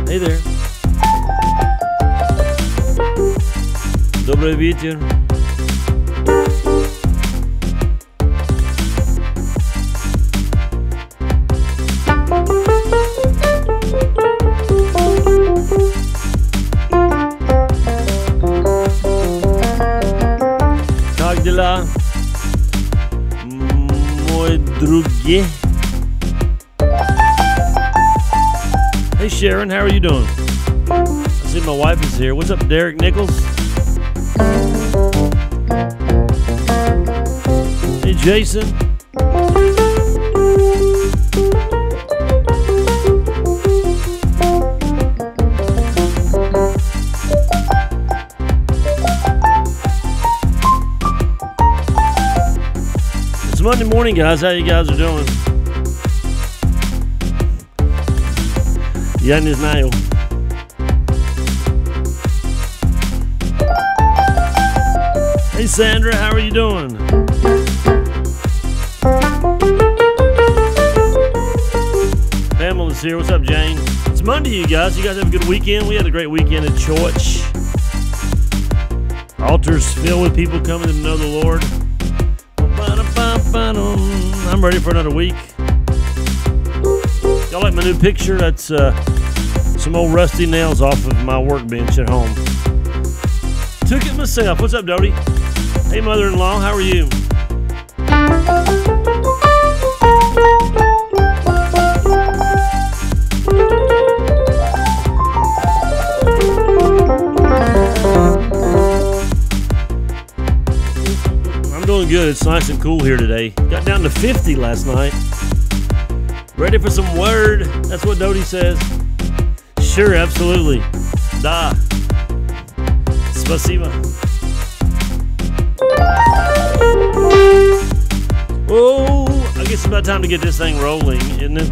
Hey there. Dobry wieczór. Jak dela, mój drugie? Hey Sharon, how are you doing? I see my wife is here. What's up, Derek Nichols? Hey Jason. It's Monday morning, guys. How you guys are doing? Я не знаю. Hey Sandra, how are you doing? Pamela's here. What's up, Jane? It's Monday, you guys. You guys have a good weekend? We had a great weekend at church. Altars filled with people coming to know the Lord. I'm ready for another week. Y'all like my new picture? That's some old rusty nails off of my workbench at home. Took it myself. What's up, Dodie? Hey, mother-in-law, how are you? I'm doing good. It's nice and cool here today. Got down to 50 last night. Ready for some word? That's what Dodie says. Sure, absolutely. Da. Spasiba. Oh, I guess it's about time to get this thing rolling, isn't it?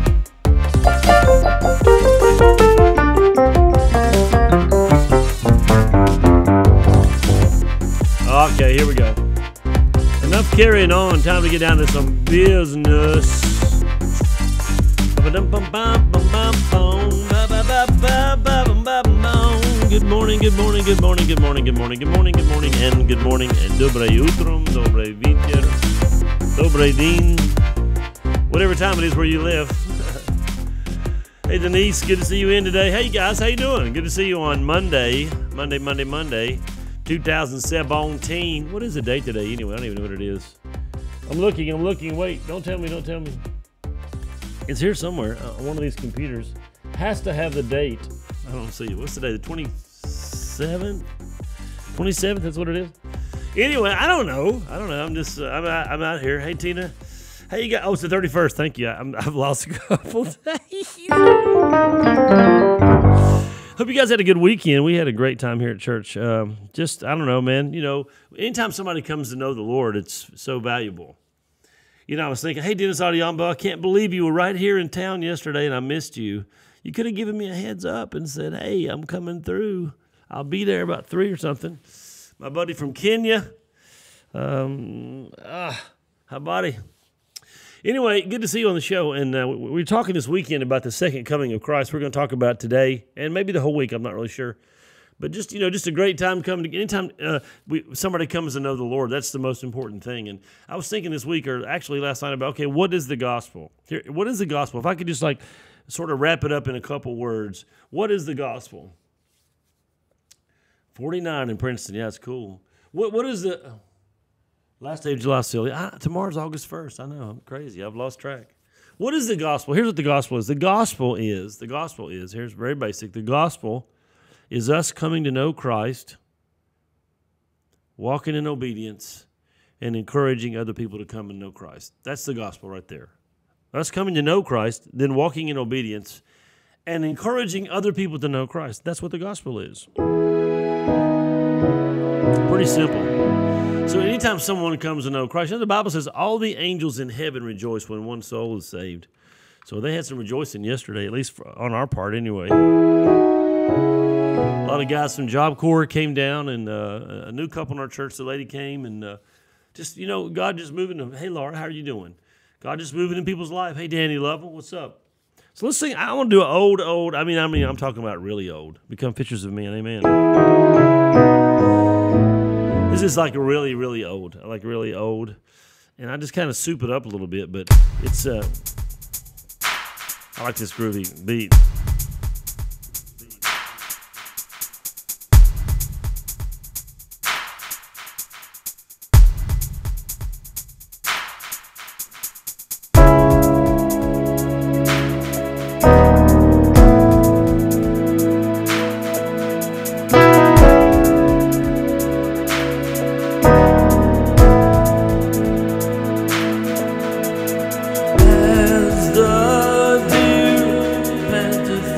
Okay, here we go. Enough carrying on. Time to get down to some business. Good morning, good morning, good morning, good morning, good morning, good morning, good morning, and good morning, and dobre utro, dobre večer, dobre din, whatever time it is where you live. Hey Denise, good to see you in today. Hey guys, how you doing? Good to see you on Monday, 2017. What is the date today anyway? I don't even know what it is. I'm looking, wait, don't tell me. It's here somewhere on one of these computers. Has to have the date. I don't see it. What's the day? The 27th? 27th, that's what it is? Anyway, I don't know. I'm just, I'm out here. Hey, Tina. Hey, you got, oh, it's the 31st. Thank you. I've lost a couple days. Hope you guys had a good weekend. We had a great time here at church. Just, I don't know, man. You know, anytime somebody comes to know the Lord, it's so valuable. You know, I was thinking, hey, Dennis Audiambo, I can't believe you were right here in town yesterday and I missed you. You could have given me a heads up and said, hey, I'm coming through. I'll be there about 3 or something. My buddy from Kenya. Hi, buddy. Anyway, good to see you on the show. And we're talking this weekend about the second coming of Christ. We're going to talk about today and maybe the whole week. I'm not really sure. But just, you know, just a great time coming. Anytime somebody comes to know the Lord, that's the most important thing. And I was thinking this week, or actually last night, about, okay, what is the gospel? Here, what is the gospel? If I could just like sort of wrap it up in a couple words, what is the gospel? 49 in Princeton. Yeah, it's cool. What is the last day of July, silly? Tomorrow's August 1st. I know, I'm crazy. I've lost track. What is the gospel? Here's what the gospel is. The gospel is, here's very basic. The gospel is us coming to know Christ, walking in obedience, and encouraging other people to come and know Christ. That's the gospel right there. Us coming to know Christ, then walking in obedience, and encouraging other people to know Christ. That's what the gospel is. Pretty simple. So anytime someone comes to know Christ, you know, the Bible says all the angels in heaven rejoice when one soul is saved. So they had some rejoicing yesterday, at least on our part anyway. A lot of guys from Job Corps came down, and a new couple in our church, the lady came and Just, God just moving them. Hey, Laura, how are you doing? God just moving in people's life. Hey, Danny Lovell, what's up? So let's sing. I want to do an old. I mean, I'm talking about really old. Become Pictures of Men. Amen. This is like a really, really old. I like really old. And I just kind of soup it up a little bit, but it's, I like this groovy beat. The deer panteth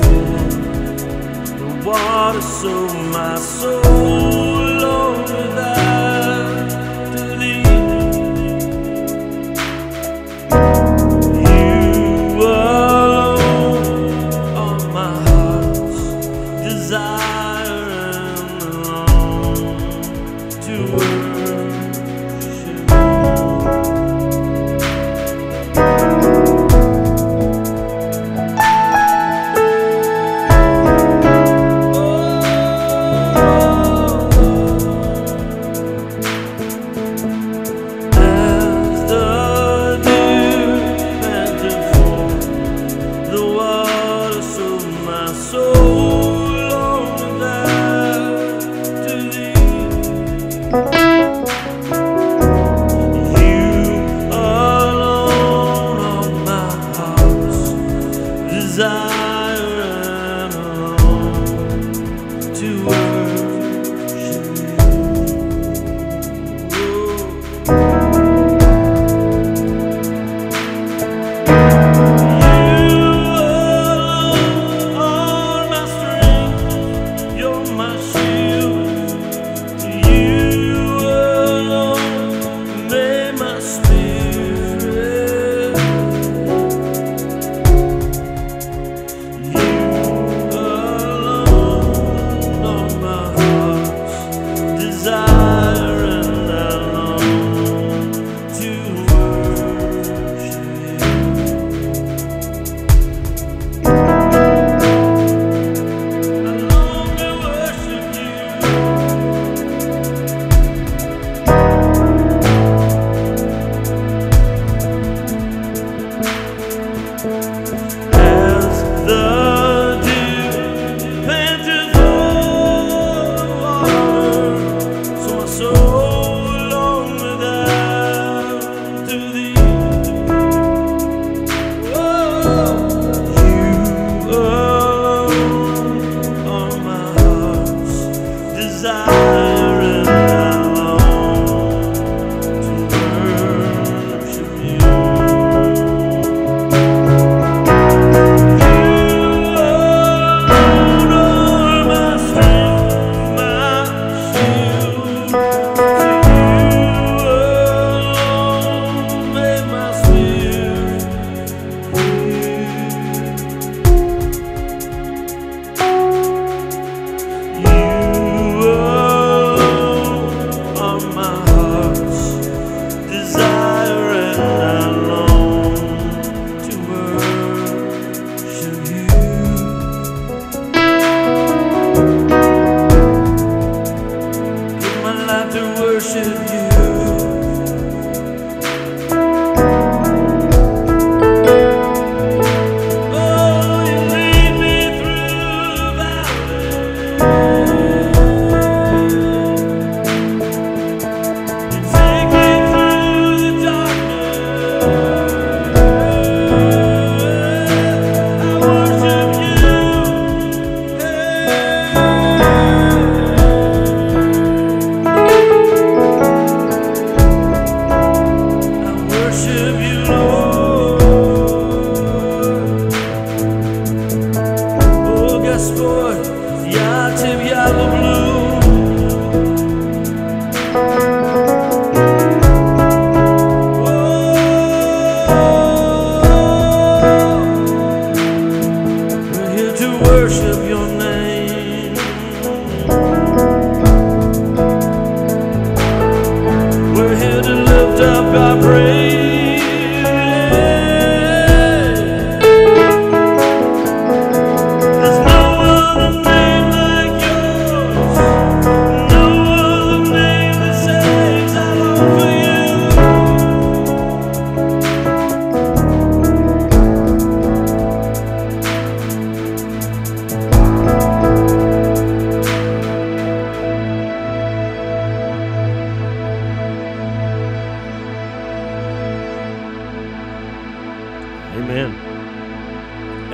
Amen.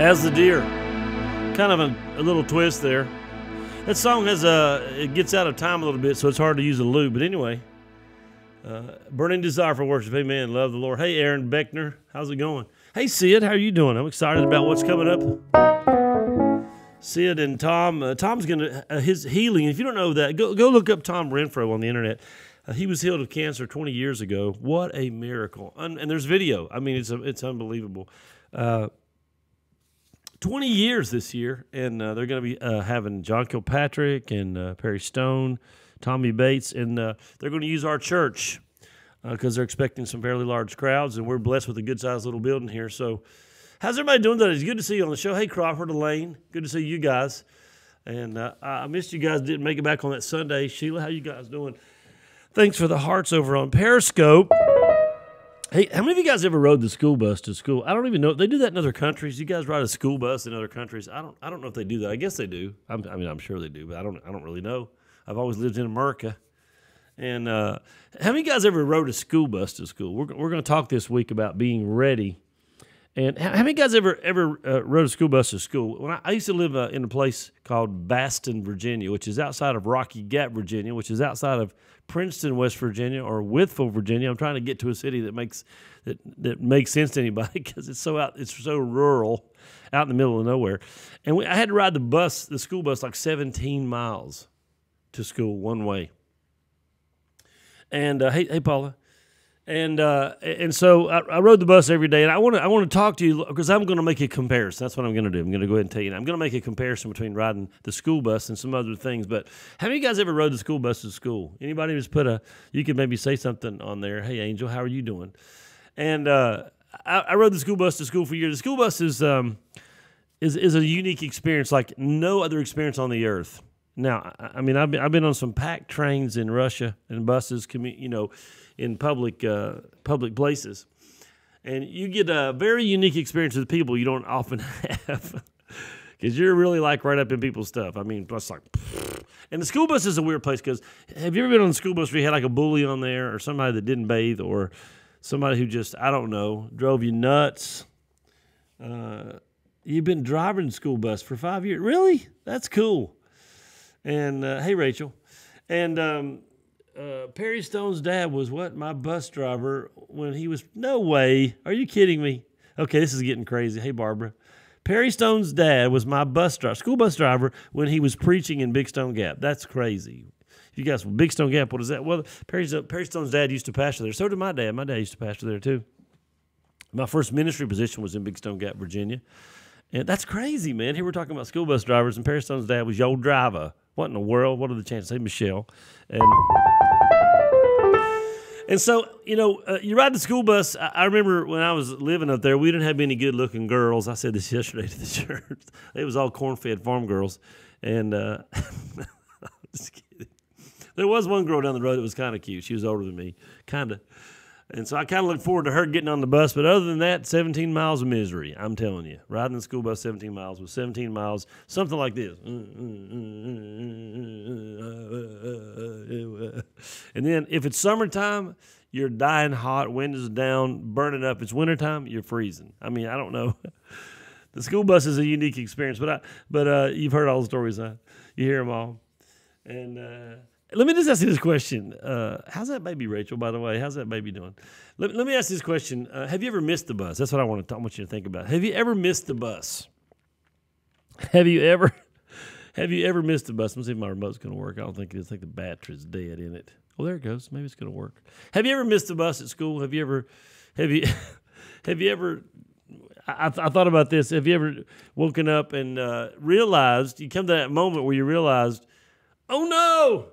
As the deer. Kind of a little twist there. That song has it gets out of time a little bit, so it's hard to use a loop. But anyway, burning desire for worship. Amen. Love the Lord. Hey, Aaron Beckner. How's it going? Hey, Sid. How are you doing? I'm excited about what's coming up. Sid and Tom. Tom's going to, his healing. If you don't know that, go look up Tom Renfro on the internet. He was healed of cancer 20 years ago. What a miracle. And there's video. I mean, it's unbelievable. 20 years this year, and they're going to be having John Kilpatrick and Perry Stone, Tommy Bates, and they're going to use our church because they're expecting some fairly large crowds, and we're blessed with a good-sized little building here. So how's everybody doing today? It's good to see you on the show. Hey, Crawford, Elaine, good to see you guys. And I missed you guys, didn't make it back on that Sunday. Sheila, how you guys doing? Thanks for the hearts over on Periscope. Hey, how many of you guys ever rode the school bus to school? I don't even know. They do that in other countries. You guys ride a school bus in other countries? I don't know if they do that. I guess they do. I'm sure they do, but I don't really know. I've always lived in America. And how many of you guys ever rode a school bus to school? We're going to talk this week about being ready. And how many of you guys ever rode a school bus to school? When I used to live in a place called Baston, Virginia, which is outside of Rocky Gap, Virginia, which is outside of Princeton, West Virginia, or Wytheville, Virginia. I'm trying to get to a city that makes sense to anybody because it's so rural, out in the middle of nowhere. And I had to ride the school bus, like 17 miles to school one way. And hey, Paula. And so I rode the bus every day, and I want to talk to you because I'm going to make a comparison. That's what I'm going to do. I'm going to go ahead and tell you. I'm going to make a comparison between riding the school bus and some other things. But how many of you guys ever rode the school bus to school? Anybody just you could maybe say something on there. Hey, Angel, how are you doing? And I rode the school bus to school for years. The school bus is a unique experience like no other experience on the earth. Now, I mean, I've been on some packed trains in Russia and buses, in public places, and you get a very unique experience with people you don't often have because you're really like right up in people's stuff. I mean, it's like, and the school bus is a weird place because have you ever been on the school bus where you had like a bully on there or somebody that didn't bathe or somebody who just, I don't know, drove you nuts? You've been driving the school bus for 5 years. Really? That's cool. And hey, Rachel. And Perry Stone's dad was my bus driver when he was, no way. Are you kidding me? Okay, this is getting crazy. Hey, Barbara. Perry Stone's dad was my school bus driver when he was preaching in Big Stone Gap. That's crazy. You guys, Big Stone Gap, what is that? Well, Perry Stone's dad used to pastor there. So did my dad. My dad used to pastor there too. My first ministry position was in Big Stone Gap, Virginia. And that's crazy, man. Here we're talking about school bus drivers, and Perry Stone's dad was your driver. What in the world? What are the chances? Hey, Michelle. And so, you ride the school bus. I remember when I was living up there, we didn't have any good-looking girls. I said this yesterday to the church. It was all corn-fed farm girls. And just kidding. There was one girl down the road that was kind of cute. She was older than me, kind of. And so I kind of looked forward to her getting on the bus. But other than that, 17 miles of misery, I'm telling you. Riding the school bus 17 miles was 17 miles, something like this. And then if it's summertime, you're dying hot, wind is down, burning up. It's wintertime, you're freezing. I mean, I don't know. The school bus is a unique experience, but you've heard all the stories, huh? You hear them all. And let me just ask you this question. How's that baby, Rachel, by the way? How's that baby doing? Let me ask you this question. Have you ever missed the bus? That's what I want you to think about. Have you ever missed the bus? Have you ever missed the bus? Let me see if my remote's going to work. I don't think it is. I think the battery's dead in it. Oh, there it goes. Maybe it's going to work. Have you ever missed the bus at school? Have you ever I thought about this. Have you ever woken up and realized, you come to that moment where you realized, oh no,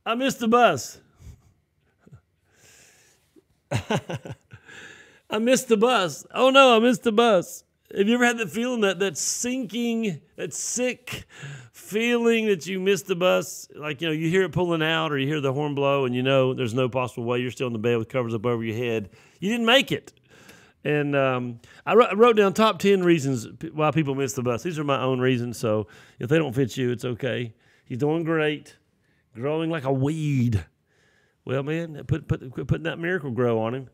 I missed the bus. I missed the bus. Oh no, I missed the bus. Have you ever had that feeling, that sinking, that sick feeling that you missed the bus? Like, you hear it pulling out or you hear the horn blow and there's no possible way. You're still in the bed with covers up over your head. You didn't make it. And I wrote down top 10 reasons why people miss the bus. These are my own reasons, so if they don't fit you, it's okay. He's doing great, growing like a weed. Well, man, putting that Miracle Grow on him.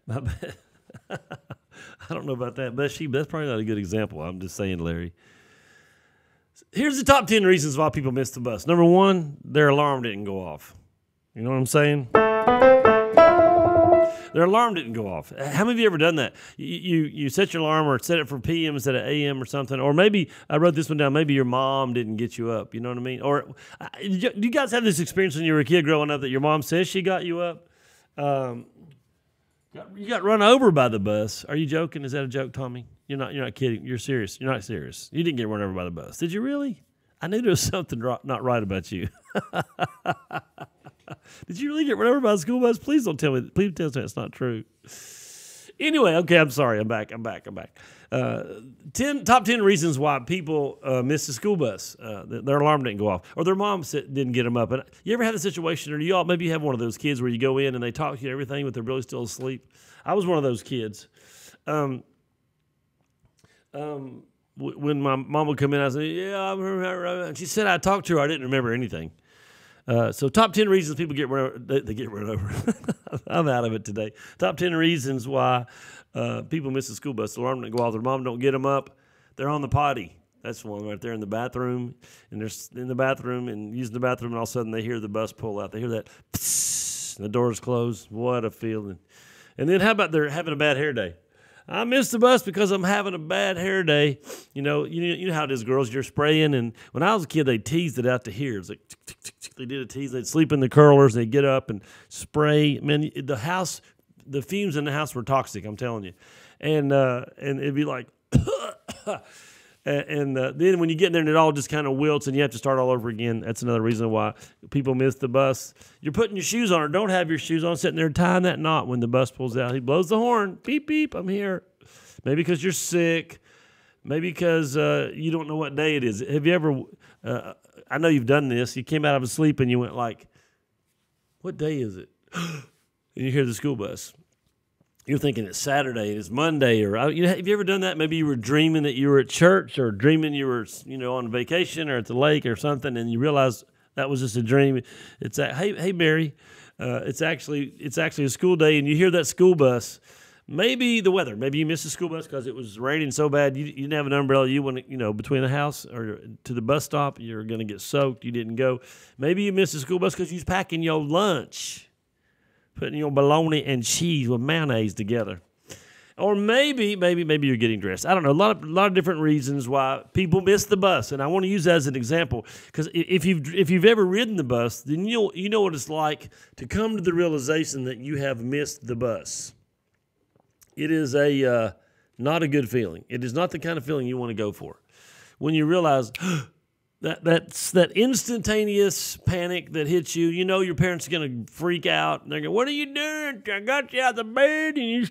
My bad. I don't know about that. That's probably not a good example. I'm just saying, Larry. Here's the top 10 reasons why people miss the bus. Number one, their alarm didn't go off. You know what I'm saying? Their alarm didn't go off. How many of you ever done that? You set your alarm or set it for PM instead of AM or something. Or maybe, I wrote this one down, maybe your mom didn't get you up. You know what I mean? Or do you guys have this experience when you were a kid growing up that your mom says she got you up? You got run over by the bus. Are you joking? Is that a joke, Tommy? You're not kidding. You're serious. You're not serious. You didn't get run over by the bus. Did you really? I knew there was something not right about you. Did you really get run over by a school bus? Please don't tell me. Please tell me it's not true. Anyway, okay, I'm sorry. I'm back. Top 10 reasons why people miss the school bus. Their alarm didn't go off, or their mom didn't get them up. And you ever had a situation, or maybe you have one of those kids where you go in and they talk to you everything, but they're really still asleep? I was one of those kids. When my mom would come in, I said, "Yeah," and she said I talked to her. I didn't remember anything. So top 10 reasons people get run over. They get run over. I'm out of it today. Top 10 reasons why people miss the school bus. The alarm didn't go off. Their mom don't get them up. They're on the potty. That's one right there in the bathroom. And they're in the bathroom and using the bathroom, and all of a sudden they hear the bus pull out. They hear that, psst, and the doors close. What a feeling. And then how about they're having a bad hair day? I missed the bus because I'm having a bad hair day. You know how it is, girls. You're spraying, and when I was a kid, they teased it out to here. It's like tick, tick, tick. They did a tease. They'd sleep in the curlers. They'd get up and spray. Man, the fumes in the house were toxic. I'm telling you, and it'd be like, and then when you get in there and it all just kind of wilts and you have to start all over again. That's another reason why people miss the bus. You're putting your shoes on or don't have your shoes on, sitting there tying that knot when the bus pulls out. He blows the horn. Beep, beep, I'm here. Maybe because you're sick. Maybe because you don't know what day it is. Have you ever, I know you've done this. You came out of sleep and you went like, what day is it? And you hear the school bus. You're thinking it's Saturday and it's Monday, or have you ever done that? Maybe you were dreaming that you were at church, or dreaming you were on vacation or at the lake or something, and you realize that was just a dream. It's hey Mary, it's actually a school day, and you hear that school bus. Maybe the weather. Maybe you missed the school bus because it was raining so bad you didn't have an umbrella. You went between the house or to the bus stop. You're going to get soaked. You didn't go. Maybe you missed the school bus because you was packing your lunch, putting your bologna and cheese with mayonnaise together. Or maybe you're getting dressed. I don't know. A lot of different reasons why people miss the bus, and I want to use that as an example because if you've ever ridden the bus, then you know what it's like to come to the realization that you have missed the bus. It is not a good feeling. It is not the kind of feeling you want to go for when you realize. That's that instantaneous panic that hits you. You know your parents are going to freak out. And they're going, "What are you doing? I got you out of the bed and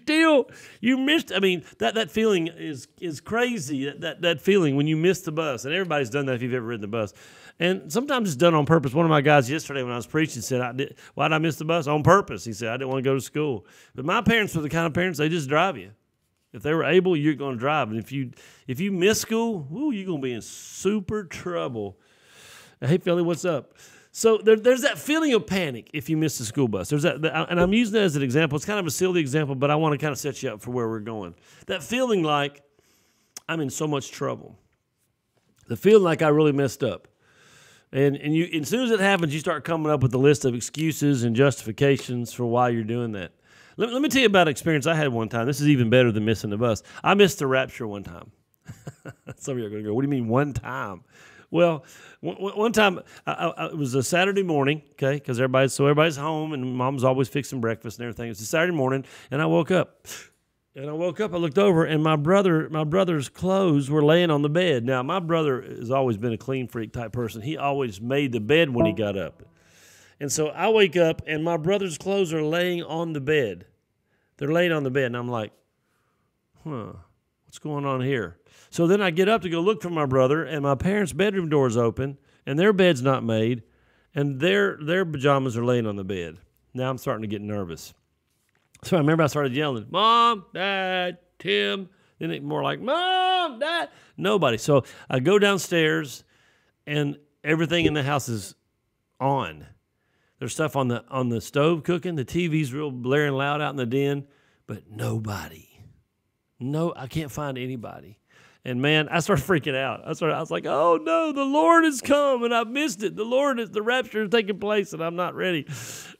you missed." I mean, that feeling is crazy. That feeling when you miss the bus. And everybody's done that if you've ever ridden the bus. And sometimes it's done on purpose. One of my guys yesterday when I was preaching said, "Why did I miss the bus?" On purpose. He said, "I didn't want to go to school." But my parents were the kind of parents, they just drive you. If they were able, you're going to drive. And if you miss school, you're going to be in super trouble. Hey, Philly, what's up? So there's that feeling of panic if you miss the school bus. There's that, and I'm using that as an example. It's kind of a silly example, but I want to kind of set you up for where we're going. That feeling like I'm in so much trouble. The feeling like I really messed up. And as soon as it happens, you start coming up with a list of excuses and justifications for why you're doing that. Let me tell you about an experience I had one time. This is even better than missing the bus. I missed the rapture one time. Some of you are going to go, "What do you mean one time?" Well, one time, it was a Saturday morning, okay, because everybody's home, and Mom's always fixing breakfast and everything. It was a Saturday morning, and I woke up. I looked over, and my brother's clothes were laying on the bed. Now, my brother has always been a clean freak type person. He always made the bed when he got up. And so I wake up, and my brother's clothes are laying on the bed. They're laying on the bed, and I'm like, what's going on here? So then I get up to go look for my brother, and my parents' bedroom door's open, and their bed's not made, and their pajamas are laying on the bed. Now I'm starting to get nervous. So I remember I started yelling, "Mom, Dad, Tim." Then it more like, "Mom, Dad." Nobody. So I go downstairs, and everything in the house is on. There's stuff on the stove cooking. The TV's real blaring loud out in the den, but nobody. No, I can't find anybody. And man, I started freaking out. I was like, oh no, the Lord has come and I've missed it. The rapture is taking place and I'm not ready.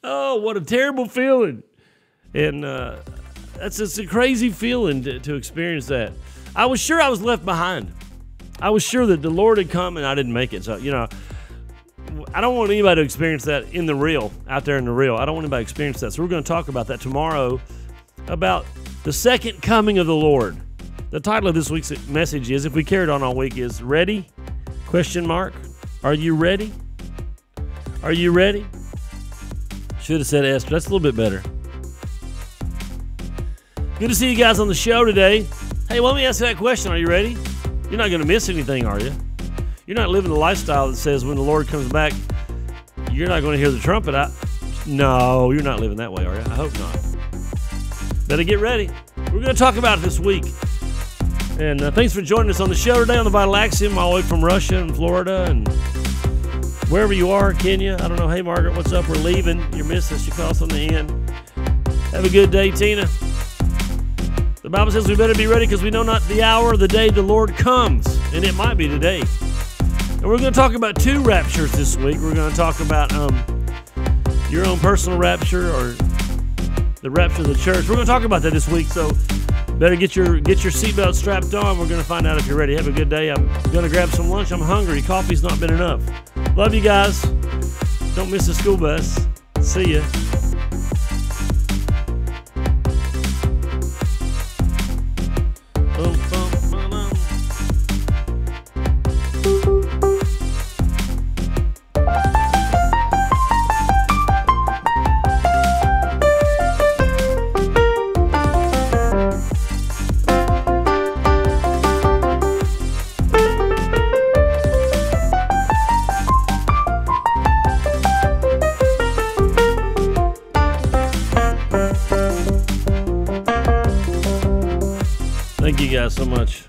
Oh, what a terrible feeling. And that's just a crazy feeling to experience that. I was sure I was left behind. I was sure that the Lord had come and I didn't make it. So, I don't want anybody to experience that in the real, out there in the real. I don't want anybody to experience that. So we're going to talk about that tomorrow, about the second coming of the Lord. The title of this week's message is, if we carried on all week, is Ready? ? Are you ready? Are you ready? Should have said Esther. That's a little bit better. Good to see you guys on the show today. Hey, well, let me ask you that question. Are you ready? You're not going to miss anything, are you? You're not living the lifestyle that says when the Lord comes back, you're not going to hear the trumpet. No, you're not living that way, are you? I hope not. Better get ready. We're going to talk about it this week. And thanks for joining us on the show today on the Vital Axiom, all the way from Russia and Florida and wherever you are, Kenya. I don't know. Hey, Margaret, what's up? We're leaving. You're missing us. You call us on the end. Have a good day, Tina. The Bible says we better be ready because we know not the hour or the day the Lord comes, and it might be today. And we're going to talk about two raptures this week. We're going to talk about your own personal rapture or the rapture of the church. We're going to talk about that this week, so better get your seatbelt strapped on. We're going to find out if you're ready. Have a good day. I'm going to grab some lunch. I'm hungry. Coffee's not been enough. Love you guys. Don't miss the school bus. See ya. Thank you guys so much.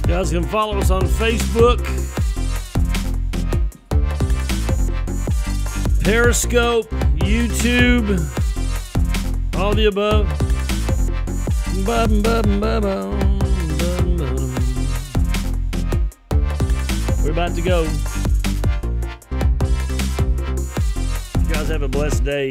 You guys can follow us on Facebook, Periscope, YouTube, all the above. We're about to go. You guys have a blessed day.